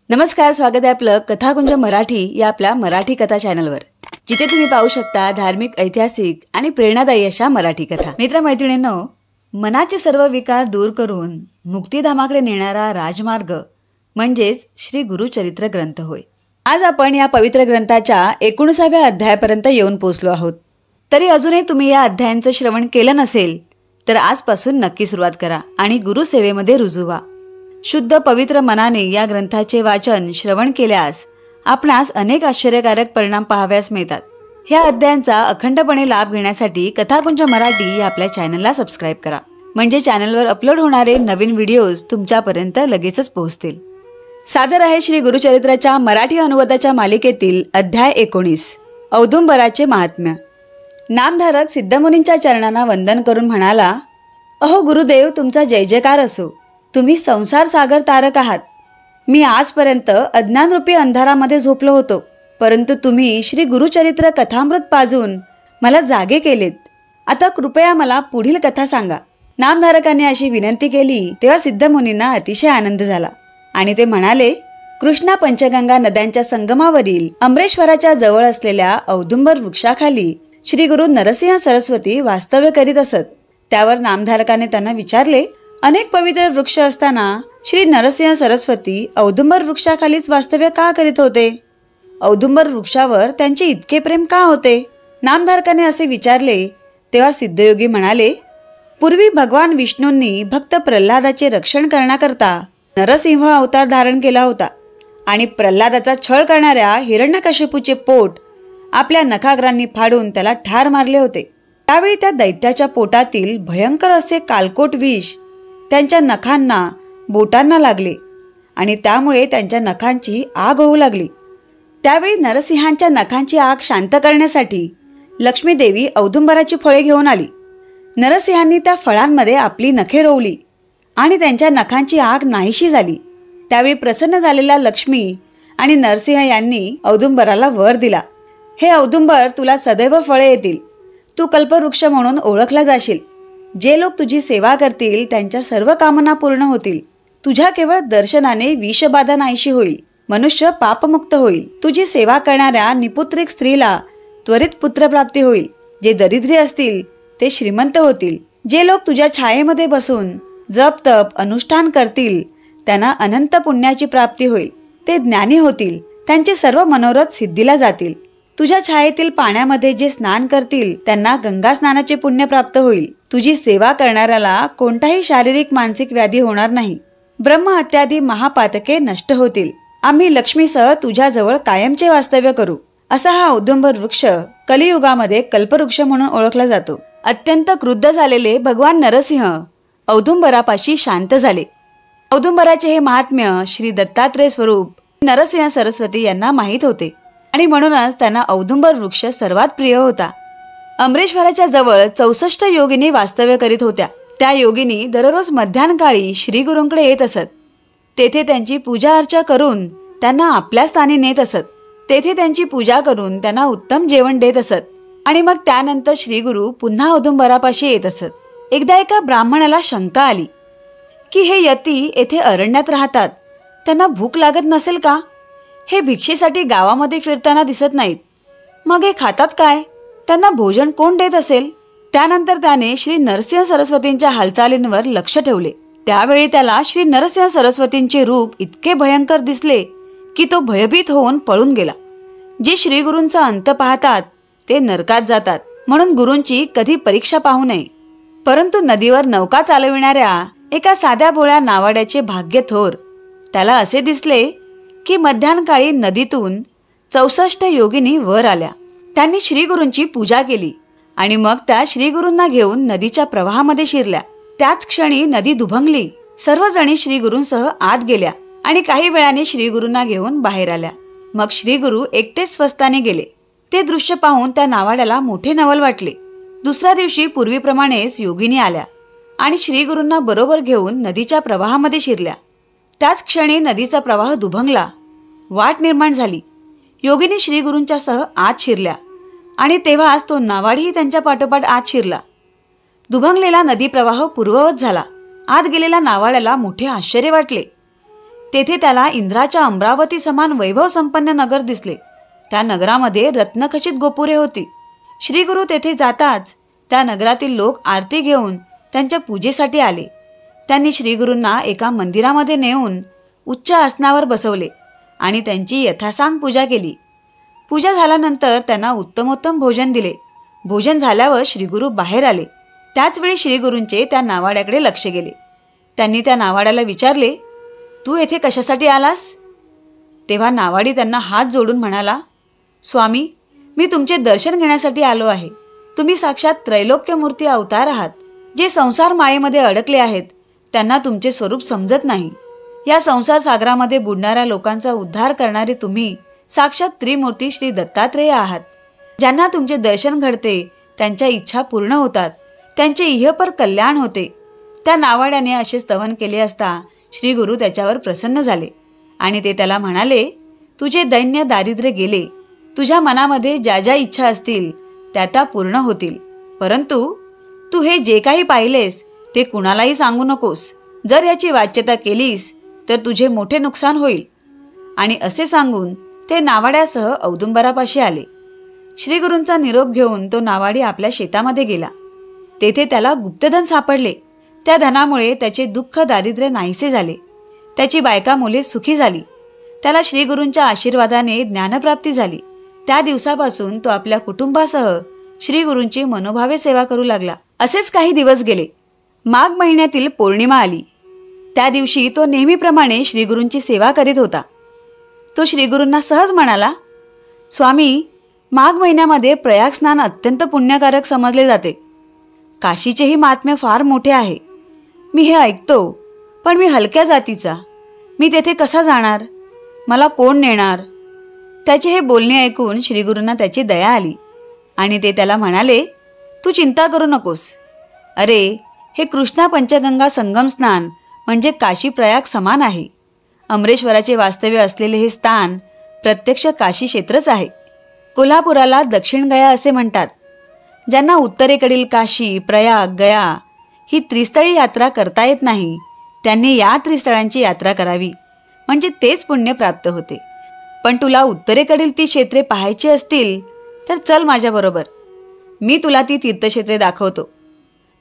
नमस्कार, स्वागत आहे आपलं कथाकुंज मराठी या आपल्या मराठी कथा चॅनलवर, जिथे तुम्ही पाहू शकता धार्मिक, ऐतिहासिक आणि प्रेरणादायी अशा मराठी कथा। मित्रमैत्रिणींनो, मनाचे सर्व विकार दूर करून मुक्तिधामाकडे नेणारा राजमार्ग म्हणजेच श्री गुरुचरित्र ग्रंथ होय। आज आपण या पवित्र ग्रंथाच्या 19व्या अध्यायापर्यंत येऊन पोहोचलो आहोत। तरी अजूनही तुम्ही या अध्यायांचं श्रवण केलं नसेल तर आजपासून नक्की सुरुवात करा आणि गुरुसेवेमध्ये रुजू व्हा। शुद्ध पवित्र मनाने या ग्रंथाचे वाचन श्रवण केल्यास आपणास अनेक आश्चर्यकारक परिणाम पाहाव्यास मिळतात। ह्या अध्यायांचा अखंडपणे लाभ घेण्यासाठी कथाकुंज मराठी या आपल्या चॅनलला सबस्क्राईब करा, म्हणजे चॅनलवर अपलोड होणारे नवीन व्हिडिओज तुमच्यापर्यंत लगेचच पोहोचतील। सादर आहे श्री गुरुचरित्राच्या मराठी अनुवादाच्या मालिकेतील अध्याय 19 औदुंबराचे महात्म्य। नामधारक सिद्धमुनींच्या चरणांना वंदन करून म्हणाला, अहो गुरुदेव, तुमचा जय जयकार असो। तुम्ही संसार सागर तारक आहात। मी आजपर्यंत अज्ञानरूपी अंधारामध्ये झोपलो होतो, परंतु तुम्ही श्री गुरुचरित्र कथामृत पाजून मला जागे केलेत। आता कृपया मला पुढील कथा सांगा। नामधारकाने अशी विनंती केली तेव्हा सिद्धमुनींना अतिशय आनंद झाला आणि ते म्हणाले, कृष्णा पंचगंगा नद्यांच्या संगमावरील अमरेश्वराच्या जवळ असलेल्या औदुंबर वृक्षाखाली श्री गुरु नरसिंह सरस्वती वास्तव्य करीत असत। त्यावर नामधारकाने त्यांना विचारले, अनेक पवित्र वृक्ष असताना श्री नरसिंह सरस्वती औदुंबर वृक्षाखालीच वास्तव्य का करीत होते? औदुंबर वृक्षावर त्यांचे इतके प्रेम का होते? नामधारकाने असे विचारले तेव्हा सिद्धयोगी म्हणाले, पूर्वी भगवान विष्णूंनी भक्त प्रल्हादाचे रक्षण करण्याकरता नरसिंह अवतार धारण केला होता आणि प्रल्हादाचा छळ करणाऱ्या हिरण्यकशिपूचे पोट आपल्या नखाग्रांनी फाडून त्याला ठार मारले होते। त्यावेळी त्या दैत्याच्या पोटातील भयंकर असे कालकोट विष त्यांच्या नखांना, बोटांना लागले आणि त्यामुळे त्यांच्या नखांची आग होऊ लागली। त्यावेळी नरसिंहांच्या नखांची आग शांत करण्यासाठी लक्ष्मी देवी औदुंबराची फळे घेऊन आली। नरसिंहांनी त्या फळांमध्ये आपली नखे रोवली आणि त्यांच्या नखांची आग नाहीशी झाली। त्यावेळी प्रसन्न झालेल्या लक्ष्मी आणि नरसिंह यांनी औदुंबराला वर दिला, हे औदुंबर, तुला सदैव फळे येतील। तू कल्पवृक्ष म्हणून ओळखला जाशील। जे लोक तुझी सेवा करतील त्यांच्या सर्व कामना पूर्ण होतील। तुझ्या केवळ दर्शनाने विषबाधा नाहीशी होईल, मनुष्य पापमुक्त होईल। तुझी सेवा करणाऱ्या निपुत्रिक स्त्रीला त्वरित पुत्रप्राप्ती होईल। जे दरिद्री असतील ते श्रीमंत होतील। जे लोक तुझ्या छायेमध्ये बसून जप तप अनुष्ठान करतील त्यांना अनंत पुण्याची प्राप्ती होईल। ते ज्ञानी होतील, त्यांचे सर्व मनोरथ सिद्धीला जातील। तुझ्या छायेतील पाण्यामध्ये जे स्नान करतील त्यांना गंगा स्नानाचे पुण्य प्राप्त होईल। तुझी सेवा करणाऱ्याला कोणताही शारीरिक मानसिक व्याधी होणार नाही। ब्रह्महत्यादी महापातके नष्ट होतील। आम्ही लक्ष्मीसह तुझ्याजवळ कायमचे वास्तव्य करू। असा हा औदुंबर वृक्ष कलियुगामध्ये कल्पवृक्ष म्हणून ओळखला जातो। अत्यंत क्रुद्ध झालेले भगवान नरसिंह औदुंबरापाशी शांत झाले। औदुंबराचे हे महात्म्य श्री दत्तात्रेय स्वरूप नरसिंह सरस्वती यांना माहीत होते आणि म्हणूनच त्यांना औदुंबर वृक्ष सर्वात प्रिय होता। अमरेश्वराच्या जवळ 64 योगिनी वास्तव्य करीत होत्या। त्या योगिनी दररोज मध्यान्हकाळी श्री गुरूंकडे येत असत। तेथे त्यांची पूजा अर्चा करून त्यांना आपल्या स्थानी नेत असत। तेथे त्यांची पूजा करून त्यांना उत्तम जेवण देत असत आणि मग त्यानंतर श्री गुरु पुन्हा औदुंबरापाशी येत असत। एकदा एका ब्राह्मणाला शंका आली की हे यती येथे अरण्यात राहतात, त्यांना भूक लागत नसेल का? हे भिक्षेसाठी गावामध्ये फिरताना दिसत नाहीत, मग हे खातात काय? त्यांना भोजन कोण देत असेल? त्यानंतर त्याने श्री नरसिंह सरस्वतींच्या हालचालींवर लक्ष ठेवले। त्यावेळी त्याला श्री नरसिंह सरस्वतींचे रूप इतके भयंकर दिसले की तो भयभीत होऊन पळून गेला। जे श्री गुरूंचा अंत पाहतात ते नरकात जातात, म्हणून गुरूंची कधी परीक्षा पाहू नये। परंतु नदीवर नौका चालविणाऱ्या एका साध्या भोळ्या नावाड्याचे भाग्य थोर। त्याला असे दिसले की मध्यान्हकाळी नदीतून 64 योगिनी वर आल्या। त्यांनी श्रीगुरूंची पूजा केली आणि मग त्या श्रीगुरूंना घेऊन नदीच्या प्रवाहामध्ये शिरल्या। त्याच क्षणी नदी दुभंगली। सर्वजणी श्रीगुरूंसह आत गेल्या आणि काही वेळाने श्रीगुरूंना घेऊन बाहेर आल्या। मग श्रीगुरू एकटेच स्वस्ताने गेले। ते दृश्य पाहून त्या नावाड्याला मोठे नवल वाटले। दुसऱ्या दिवशी पूर्वीप्रमाणेच योगिनी आल्या आणि श्रीगुरूंना बरोबर घेऊन नदीच्या प्रवाहामध्ये शिरल्या। त्याच क्षणी नदीचा प्रवाह दुभंगला, वाट निर्माण झाली। योगिनी श्रीगुरूंच्या सह आत शिरल्या आणि तेव्हाच तो नावाडीही त्यांच्या पाठोपाठ आत शिरला। दुभंगलेला नदी प्रवाह पूर्ववत झाला। आत गेलेल्या नावाड्याला मोठे आश्चर्य वाटले। तेथे त्याला इंद्राच्या अमरावती समान वैभव संपन्न नगर दिसले. त्या नगरामध्ये रत्नखचित गोपुरे होती. श्री गुरु तेथे जाताच त्या नगरातील लोक आरती घेऊन त्यांच्या पूजेसाठी आले. त्यांनी श्री गुरूंना एका मंदिरामध्ये नेऊन उच्च आसनावर बसवले आणि त्यांची यथासांग पूजा केली. पूजा झाल्यानंतर त्यांना उत्तमोत्तम भोजन दिले. भोजन झाल्यावर श्रीगुरू बाहेर आले. त्याचवेळी श्रीगुरूंचे त्या नावाड्याकडे लक्ष गेले. त्यांनी त्या नावाड्याला विचारले, तू येथे कशासाठी आलास? तेव्हा नावाडी त्यांना हात जोडून म्हणाला, स्वामी, मी तुमचे दर्शन घेण्यासाठी आलो आहे. तुम्ही साक्षात त्रैलोक्यमूर्ती अवतार आहात. जे संसार मायेमध्ये अडकले आहेत त्यांना तुमचे स्वरूप समजत नाही. या संसार सागरामध्ये बुडणाऱ्या लोकांचा उद्धार करणारे तुम्ही साक्षात त्रिमूर्ती श्री दत्तात्रेय आहात. ज्यांना तुमचे दर्शन घडते त्यांच्या इच्छा पूर्ण होतात, त्यांचे इहपर कल्याण होते. त्या नावाड्याने असे स्तवन केले असता श्री गुरु त्याच्यावर प्रसन्न झाले आणि ते त्याला म्हणाले, तुझे दैन्य दारिद्र्य गेले. तुझ्या मनामध्ये ज्या ज्या इच्छा असतील त्या त्या पूर्ण होतील. परंतु तू हे जे काही पाहिलेस ते कुणालाही सांगू नकोस. जर याची वाच्यता केलीस तर तुझे मोठे नुकसान होईल. आणि असे सांगून ते नावाड्यासह औदुंबरापाशी आले. श्रीगुरूंचा निरोप घेऊन तो नावाडी आपल्या शेतामध्ये गेला. तेथे त्याला गुप्तधन सापडले. त्या धनामुळे त्याचे दुःख दारिद्र्य नाहीसे झाले. त्याची बायका मुले सुखी झाली. त्याला श्रीगुरूंच्या आशीर्वादाने ज्ञानप्राप्ती झाली. त्या दिवसापासून तो आपल्या कुटुंबासह श्रीगुरूंची मनोभावे सेवा करू लागला. असेच काही दिवस गेले. माघ महिन्यातील पौर्णिमा आली. त्या दिवशी तो नेहमीप्रमाणे श्रीगुरूंची सेवा करीत होता. तो श्रीगुरूंना सहज म्हणाला, स्वामी, माघ महिन्यामध्ये प्रयाग स्नान अत्यंत पुण्यकारक समजले जाते. काशीचेही महात्म्य फार मोठे आहे. मी हे ऐकतो, पण मी हलक्या जातीचा. मी तेथे कसा जाणार? मला कोण नेणार? त्याचे हे बोलणे ऐकून श्रीगुरूंना त्याची दया आली आणि ते त्याला म्हणाले, तू चिंता करू नकोस. अरे, हे कृष्णा पंचगंगा संगम स्नान म्हणजे काशी प्रयाग समान आहे. अमरेश्वराचे वास्तव्य असलेले हे स्थान प्रत्यक्ष काशी क्षेत्रच आहे. कोल्हापुराला दक्षिण गया असे म्हणतात. ज्यांना उत्तरेकडील काशी, प्रयाग, गया ही त्रिस्थळी यात्रा करता येत नाही त्यांनी या त्रिस्थळांची यात्रा करावी, म्हणजे तेच पुण्य प्राप्त होते. पण तुला उत्तरेकडील ती क्षेत्रे पाहायची असतील तर चल माझ्याबरोबर. मी तुला ती तीर्थक्षेत्रे दाखवतो.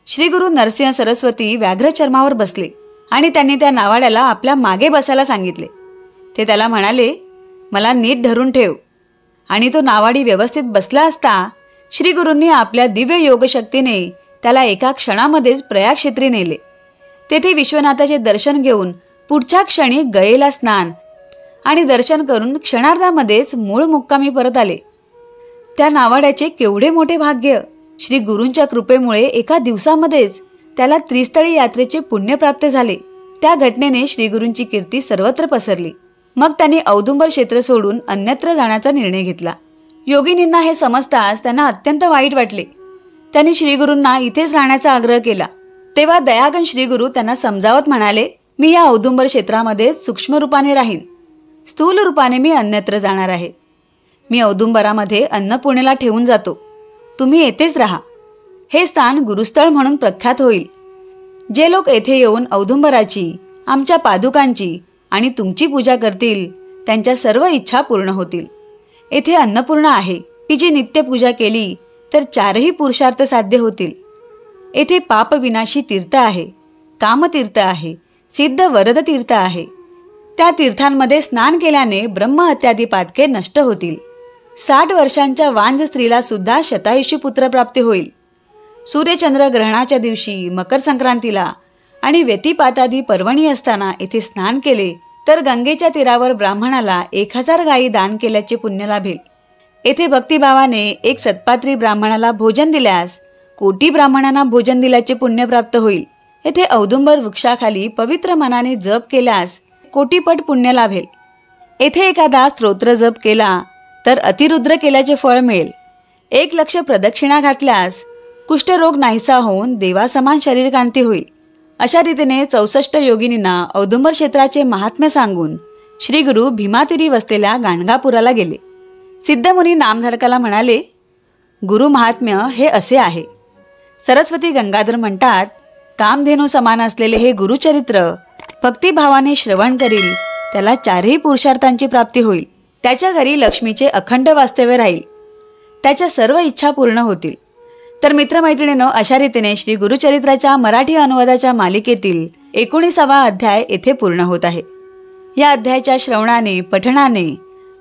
श्री गुरु नरसिंह सरस्वती व्याघ्रचर्मावर बसले आणि त्यांनी त्या नावाड्याला आपल्या मागे बसायला सांगितले. ते त्याला म्हणाले, मला नीट धरून ठेव. आणि तो नावाडी व्यवस्थित बसला असता श्री गुरूंनी आपल्या दिव्य योगशक्तीने त्याला एका क्षणामध्येच प्रयाग क्षेत्री नेले. तेथे विश्वनाथाचे दर्शन घेऊन पुढच्या क्षणी गयेला स्नान आणि दर्शन करून क्षणार्धामध्येच मूळ मुक्कामी परत आले. त्या नावाड्याचे केवढे मोठे भाग्य! श्री गुरूंच्या कृपेमुळे एका दिवसामध्येच त्याला त्रिस्थळी यात्रेचे पुण्य प्राप्त झाले. त्या घटनेने श्रीगुरूंची कीर्ती सर्वत्र पसरली. मग त्यांनी औदुंबर क्षेत्र सोडून अन्यत्र जाण्याचा निर्णय घेतला. योगिनींना हे समजताच त्यांना अत्यंत वाईट वाटले. त्यांनी श्रीगुरूंना इथेच राहण्याचा आग्रह केला. तेव्हा दयागण श्रीगुरू त्यांना समजावत म्हणाले, मी या औदुंबर क्षेत्रामध्ये सूक्ष्म रूपाने राहीन. स्थूल रूपाने मी अन्यत्र जाणार आहे. मी औदुंबरामध्ये अन्नपूर्णेला ठेवून जातो. तुम्ही येथेच राहा. हे स्थान गुरुस्थळ म्हणून प्रख्यात होईल. जे लोक येथे येऊन औदुंबराची, आमच्या पादुकांची आणि तुमची पूजा करतील त्यांच्या सर्व इच्छा पूर्ण होतील. येथे अन्नपूर्णा आहे, ती जी नित्य पूजा केली तर चारही पुरुषार्थ साध्य होतील. येथे पापविनाशी तीर्थ आहे, कामतीर्थ आहे, सिद्ध वरद तीर्थ आहे. त्या तीर्थांमध्ये स्नान केल्याने ब्रह्महत्यादी पातके नष्ट होतील. 60 वर्षांच्या वांज स्त्रीला सुद्धा शतायुषी पुत्रप्राप्ती होईल. सूर्यचंद्र ग्रहणाच्या दिवशी, मकर संक्रांतीला आणि व्यतिपातादी पर्वणी असताना येथे स्नान केले तर गंगेच्या तीरावर ब्राह्मणाला 1000 गायी दान केल्याचे पुण्य लाभेल. येथे भक्तिभावाने एक सत्पात्री ब्राह्मणाला भोजन दिल्यास कोटी ब्राह्मणांना भोजन दिल्याचे पुण्य प्राप्त होईल. येथे औदुंबर वृक्षाखाली पवित्र मनाने जप केल्यास कोटीपट पुण्य लाभेल. येथे एखादा स्तोत्र जप केला तर अतिरुद्र केल्याचे फळ मिळेल. 1 लक्ष प्रदक्षिणा घातल्यास कुष्ठरोग नाहीसा होऊन देवासमान शरीरकांती होईल. अशा रीतीने 64 योगिनींना औदुंबर क्षेत्राचे महात्म्य सांगून श्री गुरु भीमातीरी वसलेल्या गाणगापुराला गेले. सिद्धमुनी नामधारकाला म्हणाले, गुरु महात्म्य हे असे आहे. सरस्वती गंगाधर म्हणतात, कामधेनू समान असलेले हे गुरुचरित्र भक्तिभावाने श्रवण करील त्याला चारही पुरुषार्थांची प्राप्ती होईल. त्याच्या घरी लक्ष्मीचे अखंड वास्तव्य राहील. त्याच्या सर्व इच्छा पूर्ण होतील. तर मित्रमैत्रिणींनो, अशा रीतीने श्री गुरुचरित्राच्या मराठी अनुवादाच्या मालिकेतील 19वा अध्याय येथे पूर्ण होत आहे. या अध्यायाच्या श्रवणाने पठणाने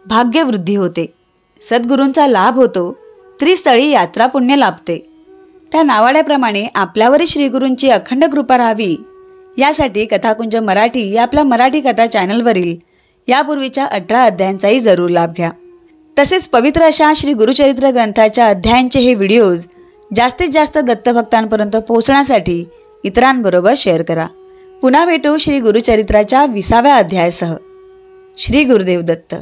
भाग्यवृद्धी होते, सद्गुरूंचा लाभ होतो, त्रिस्थळी यात्रा पुण्य लाभते. त्या नावाड्याप्रमाणे आपल्यावरही श्रीगुरूंची अखंड कृपा राहावी यासाठी कथाकुंज मराठी या आपल्या मराठी कथा चॅनलवरील यापूर्वीच्या 18 अध्यायांचाही जरूर लाभ घ्या. तसेच पवित्र अशा श्री गुरुचरित्र ग्रंथाच्या अध्यायांचे हे व्हिडिओज जास्तीत जास्त दत्तभक्तांपर्यंत पोहोचण्यासाठी इतरांबरोबर शेअर करा. पुन्हा भेटू श्री गुरुचरित्राच्या 20व्या अध्यायासह. श्री गुरुदेव दत्त.